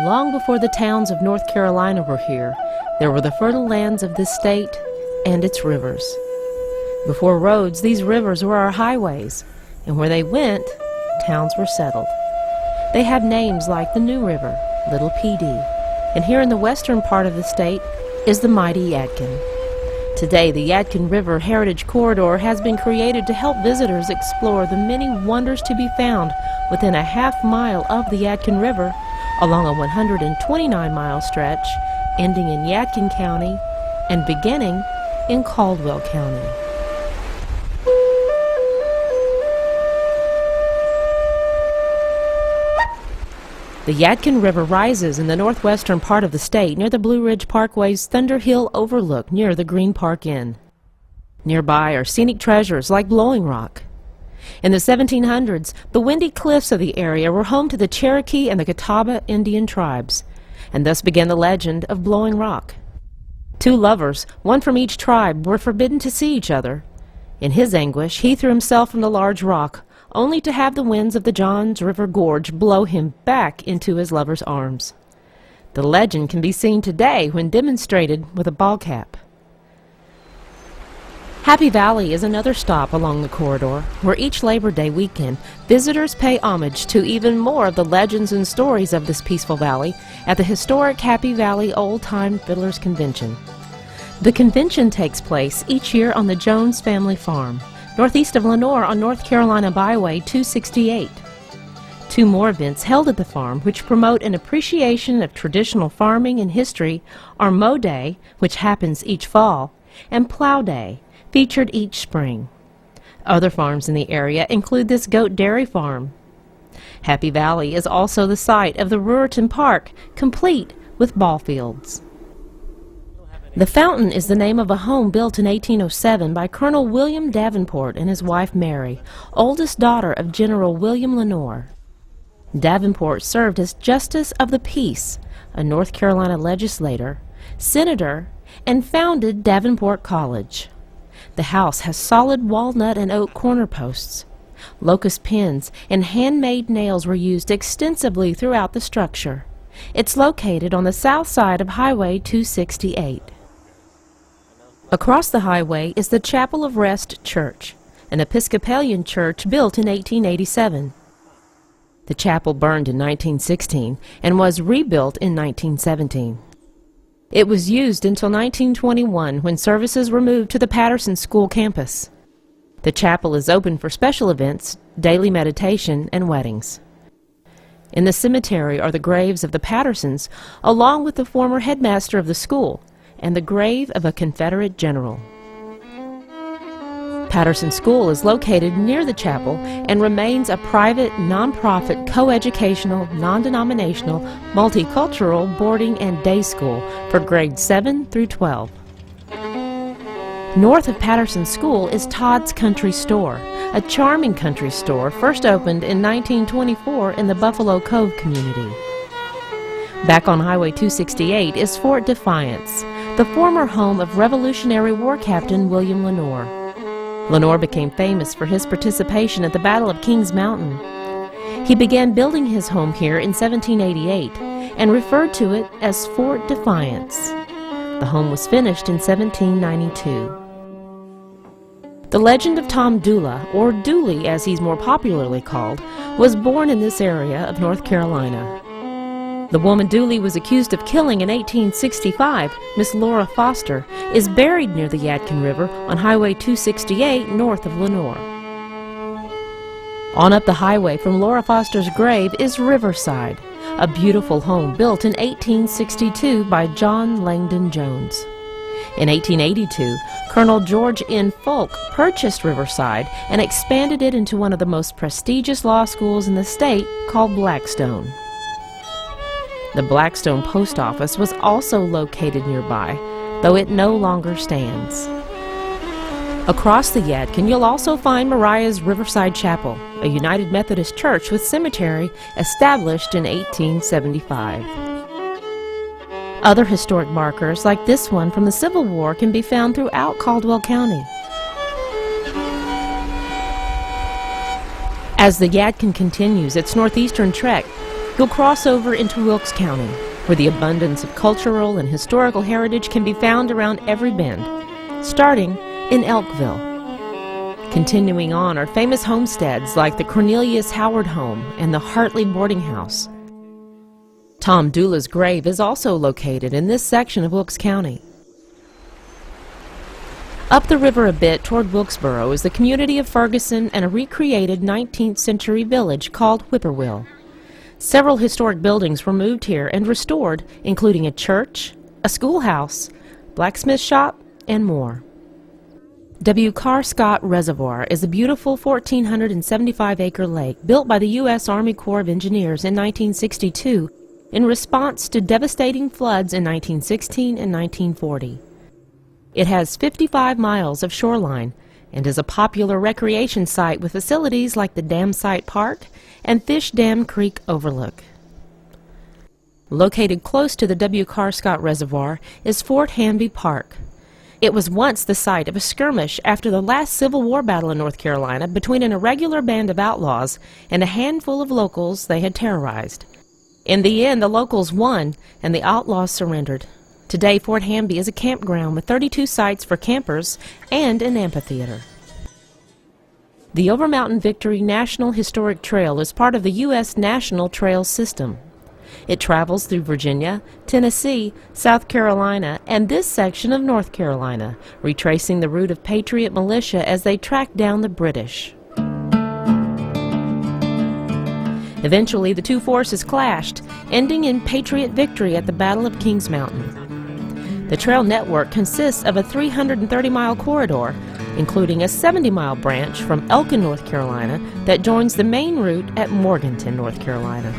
long before the towns of North Carolina were here, there were the fertile lands of this state and its rivers. Before roads, these rivers were our highways, and where they went, towns were settled. They have names like the New River, Little PD, and here in the western part of the state is the mighty Yadkin. Today, the Yadkin River Heritage Corridor has been created to help visitors explore the many wonders to be found within a half-mile of the Yadkin River along a 129-mile stretch ending in Yadkin County and beginning in Caldwell County. The Yadkin River rises in the northwestern part of the state near the Blue Ridge Parkway's Thunder Hill Overlook near the Green Park Inn. Nearby are scenic treasures like Blowing Rock. In the 1700s, the windy cliffs of the area were home to the Cherokee and the Catawba Indian tribes, and thus began the legend of Blowing Rock. Two lovers, one from each tribe, were forbidden to see each other. In his anguish, he threw himself from the large rock, only to have the winds of the Johns River Gorge blow him back into his lover's arms. The legend can be seen today when demonstrated with a ball cap. Happy Valley is another stop along the corridor, where each Labor Day weekend, visitors pay homage to even more of the legends and stories of this peaceful valley at the historic Happy Valley Old Time Fiddlers Convention. The convention takes place each year on the Jones family farm, northeast of Lenoir on North Carolina Byway 268. Two more events held at the farm which promote an appreciation of traditional farming and history are Mow Day, which happens each fall, and Plow Day, featured each spring. Other farms in the area include this goat dairy farm. Happy Valley is also the site of the Ruriton Park, complete with ball fields. The Fountain is the name of a home built in 1807 by Colonel William Davenport and his wife Mary, oldest daughter of General William Lenoir. Davenport served as Justice of the Peace, a North Carolina legislator, senator, and founded Davenport College. The house has solid walnut and oak corner posts. Locust pins and handmade nails were used extensively throughout the structure. It's located on the south side of Highway 268. Across the highway is the Chapel of Rest Church, an Episcopalian church built in 1887. The chapel burned in 1916 and was rebuilt in 1917. It was used until 1921 when services were moved to the Patterson School campus. The chapel is open for special events, daily meditation, and weddings. In the cemetery are the graves of the Pattersons, along with the former headmaster of the school, and the grave of a Confederate general. Patterson School is located near the chapel and remains a private, non-profit, coeducational, non-denominational, multicultural boarding and day school for grades 7 through 12. North of Patterson School is Todd's Country Store, a charming country store first opened in 1924 in the Buffalo Cove community. Back on Highway 268 is Fort Defiance, the former home of Revolutionary War Captain William Lenoir. Lenoir became famous for his participation at the Battle of Kings Mountain. He began building his home here in 1788 and referred to it as Fort Defiance. The home was finished in 1792. The legend of Tom Dula, or Dooley as he's more popularly called, was born in this area of North Carolina. The woman Dooley was accused of killing in 1865, Miss Laura Foster, is buried near the Yadkin River on Highway 268 north of Lenoir. On up the highway from Laura Foster's grave is Riverside, a beautiful home built in 1862 by John Langdon Jones. In 1882, Colonel George N. Folk purchased Riverside and expanded it into one of the most prestigious law schools in the state called Blackstone. The Blackstone Post Office was also located nearby, though it no longer stands. Across the Yadkin, you'll also find Mariah's Riverside Chapel, a United Methodist church with cemetery established in 1875. Other historic markers, like this one from the Civil War, can be found throughout Caldwell County. As the Yadkin continues its northeastern trek, You'll cross over into Wilkes County, where the abundance of cultural and historical heritage can be found around every bend, starting in Elkville. Continuing on are famous homesteads like the Cornelius Howard Home and the Hartley Boarding House. Tom Doola's grave is also located in this section of Wilkes County. Up the river a bit toward Wilkesboro is the community of Ferguson and a recreated 19th century village called Whippoorwill. Several historic buildings were moved here and restored, including a church, a schoolhouse, blacksmith shop, and more. W. Carr Scott Reservoir is a beautiful 1,475-acre lake built by the U.S. Army Corps of Engineers in 1962 in response to devastating floods in 1916 and 1940. It has 55 miles of shoreline and is a popular recreation site with facilities like the Dam Site Park and Fish Dam Creek Overlook. Located close to the W. Carr Scott Reservoir is Fort Hanby Park. It was once the site of a skirmish after the last Civil War battle in North Carolina between an irregular band of outlaws and a handful of locals they had terrorized. In the end, the locals won and the outlaws surrendered. Today, Fort Hanby is a campground with 32 sites for campers and an amphitheater. The Overmountain Victory National Historic Trail is part of the U.S. National Trail System. It travels through Virginia, Tennessee, South Carolina, and this section of North Carolina, retracing the route of Patriot militia as they tracked down the British. Eventually, the two forces clashed, ending in Patriot victory at the Battle of Kings Mountain. The trail network consists of a 330-mile corridor, including a 70-mile branch from Elkin, North Carolina, that joins the main route at Morganton, North Carolina.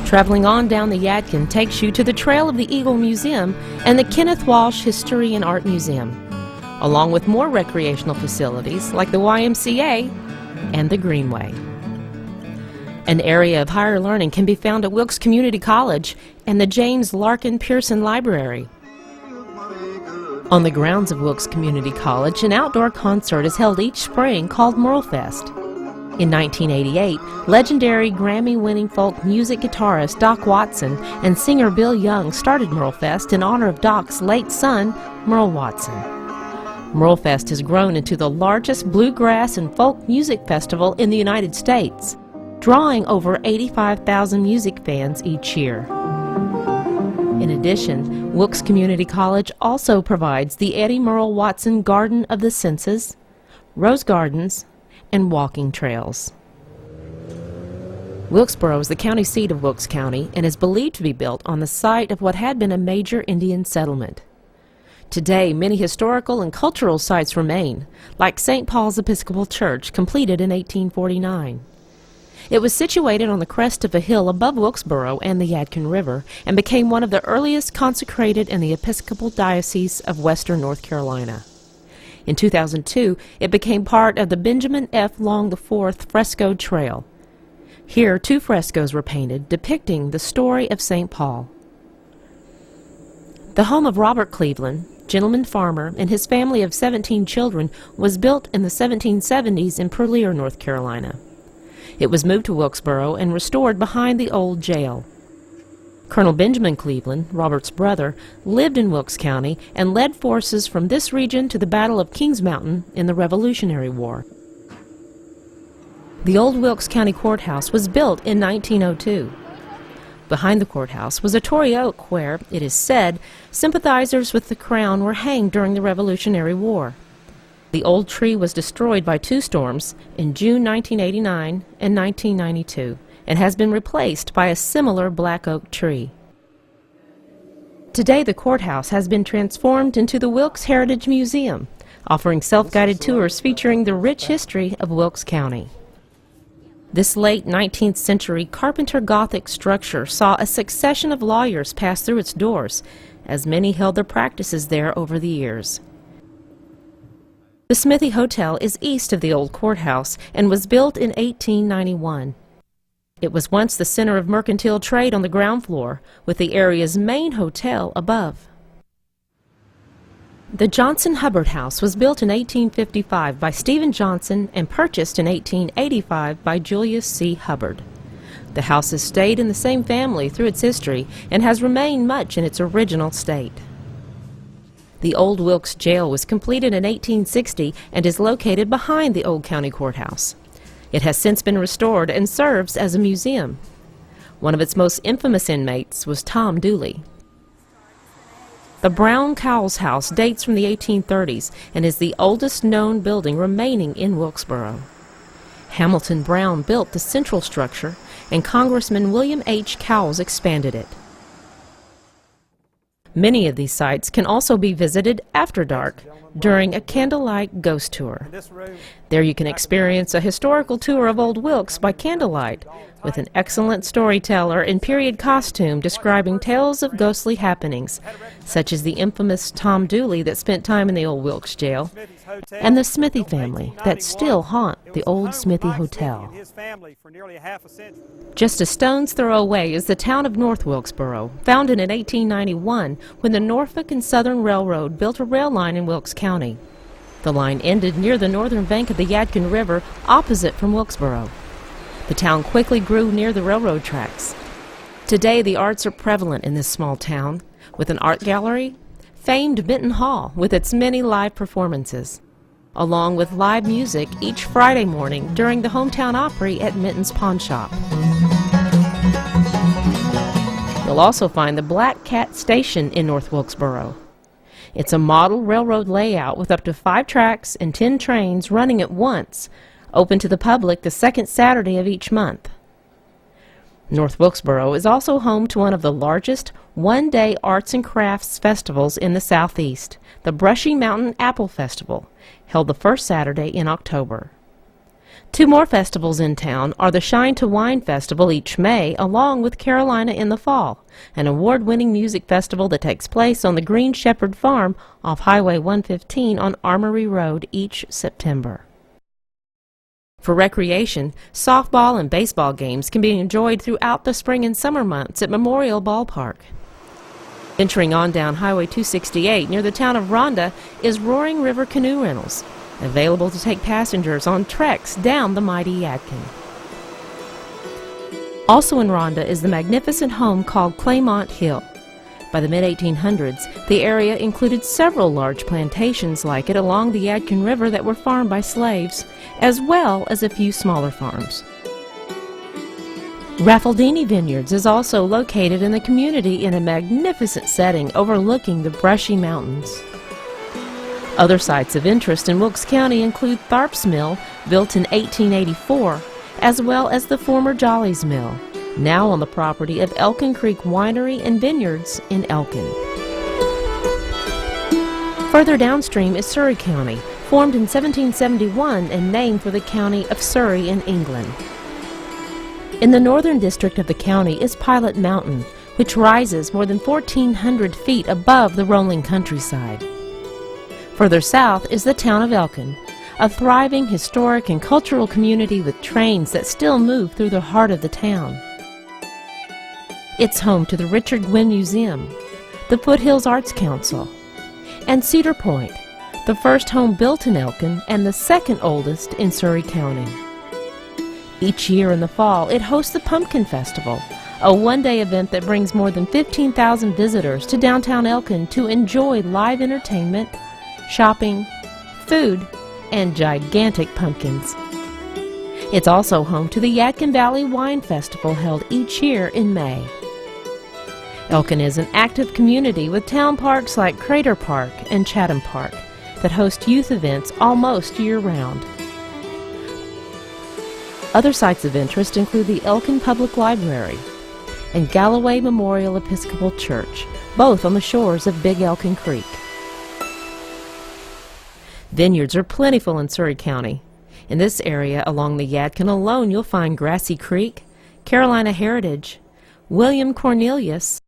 Traveling on down the Yadkin takes you to the Trail of the Eagle Museum and the Kenneth Walsh History and Art Museum, along with more recreational facilities like the YMCA and the Greenway. An area of higher learning can be found at Wilkes Community College and the James Larkin Pearson Library. On the grounds of Wilkes Community College, an outdoor concert is held each spring called Merlefest. In 1988, legendary Grammy-winning folk music guitarist Doc Watson and singer Bill Young started Merlefest in honor of Doc's late son, Merle Watson. Merlefest has grown into the largest bluegrass and folk music festival in the United States, drawing over 85,000 music fans each year. In addition, Wilkes Community College also provides the Eddie Merle Watson Garden of the Senses, Rose Gardens, and walking trails. Wilkesboro is the county seat of Wilkes County and is believed to be built on the site of what had been a major Indian settlement. Today, many historical and cultural sites remain, like St. Paul's Episcopal Church, completed in 1849. It was situated on the crest of a hill above Wilkesboro and the Yadkin River and became one of the earliest consecrated in the Episcopal Diocese of Western North Carolina. In 2002, it became part of the Benjamin F. Long IV Fresco Trail. Here, 2 frescoes were painted depicting the story of St. Paul. The home of Robert Cleveland, gentleman farmer, and his family of 17 children was built in the 1770s in Purlear, North Carolina. It was moved to Wilkesboro and restored behind the old jail. Colonel Benjamin Cleveland, Robert's brother, lived in Wilkes County and led forces from this region to the Battle of Kings Mountain in the Revolutionary War. The old Wilkes County Courthouse was built in 1902. Behind the courthouse was a Tory oak where, it is said, sympathizers with the Crown were hanged during the Revolutionary War. The old tree was destroyed by 2 storms in June 1989 and 1992 and has been replaced by a similar black oak tree. Today, the courthouse has been transformed into the Wilkes Heritage Museum, offering self-guided tours featuring the rich history of Wilkes County. This late 19th century Carpenter Gothic structure saw a succession of lawyers pass through its doors, as many held their practices there over the years. The Smithy Hotel is east of the old courthouse and was built in 1891. It was once the center of mercantile trade on the ground floor, with the area's main hotel above. The Johnson Hubbard House was built in 1855 by Stephen Johnson and purchased in 1885 by Julius C. Hubbard. The house has stayed in the same family through its history and has remained much in its original state. The old Wilkes Jail was completed in 1860 and is located behind the old county courthouse. It has since been restored and serves as a museum. One of its most infamous inmates was Tom Dooley. The Brown Cowles House dates from the 1830s and is the oldest known building remaining in Wilkesboro. Hamilton Brown built the central structure, and Congressman William H. Cowles expanded it. Many of these sites can also be visited after dark during a candlelight ghost tour. There you can experience a historical tour of Old Wilkes by candlelight with an excellent storyteller in period costume describing tales of ghostly happenings, such as the infamous Tom Dooley that spent time in the old Wilkes jail, and the Smithy family that still haunt the old Smithy Hotel. Just a stone's throw away is the town of North Wilkesboro, founded in 1891 when the Norfolk and Southern Railroad built a rail line in Wilkes County. The line ended near the northern bank of the Yadkin River, opposite from Wilkesboro. The town quickly grew near the railroad tracks. Today, the arts are prevalent in this small town, with an art gallery, famed Benton Hall with its many live performances, along with live music each Friday morning during the Hometown Opry at Minton's Pawn Shop. You'll also find the Black Cat Station in North Wilkesboro. It's a model railroad layout with up to 5 tracks and 10 trains running at once, open to the public the second Saturday of each month. North Wilkesboro is also home to one of the largest one-day arts and crafts festivals in the Southeast, the Brushy Mountain Apple Festival, held the first Saturday in October. 2 more festivals in town are the Shine to Wine Festival each May, along with Carolina in the fall, an award-winning music festival that takes place on the Green Shepherd Farm off Highway 115 on Armory Road each September. For recreation, softball and baseball games can be enjoyed throughout the spring and summer months at Memorial Ballpark. Venturing on down Highway 268 near the town of Rhonda is Roaring River Canoe Rentals, available to take passengers on treks down the mighty Yadkin. Also in Rhonda is the magnificent home called Claymont Hill. By the mid-1800s, the area included several large plantations like it along the Yadkin River that were farmed by slaves, as well as a few smaller farms. Raffaldini Vineyards is also located in the community in a magnificent setting overlooking the Brushy Mountains. Other sites of interest in Wilkes County include Tharp's Mill, built in 1884, as well as the former Jolly's Mill, now on the property of Elkin Creek Winery and Vineyards in Elkin. Further downstream is Surry County, formed in 1771 and named for the county of Surrey in England. In the northern district of the county is Pilot Mountain, which rises more than 1,400 feet above the rolling countryside. Further south is the town of Elkin, a thriving historic and cultural community with trains that still move through the heart of the town. It's home to the Richard Gwynn Museum, the Foothills Arts Council, and Cedar Point, the first home built in Elkin and the second oldest in Surry County. Each year in the fall, it hosts the Pumpkin Festival, a one-day event that brings more than 15,000 visitors to downtown Elkin to enjoy live entertainment, shopping, food, and gigantic pumpkins. It's also home to the Yadkin Valley Wine Festival held each year in May. Elkin is an active community with town parks like Crater Park and Chatham Park that host youth events almost year-round. Other sites of interest include the Elkin Public Library and Galloway Memorial Episcopal Church, both on the shores of Big Elkin Creek. Vineyards are plentiful in Surry County. In this area along the Yadkin alone, you'll find Grassy Creek, Carolina Heritage, William Cornelius,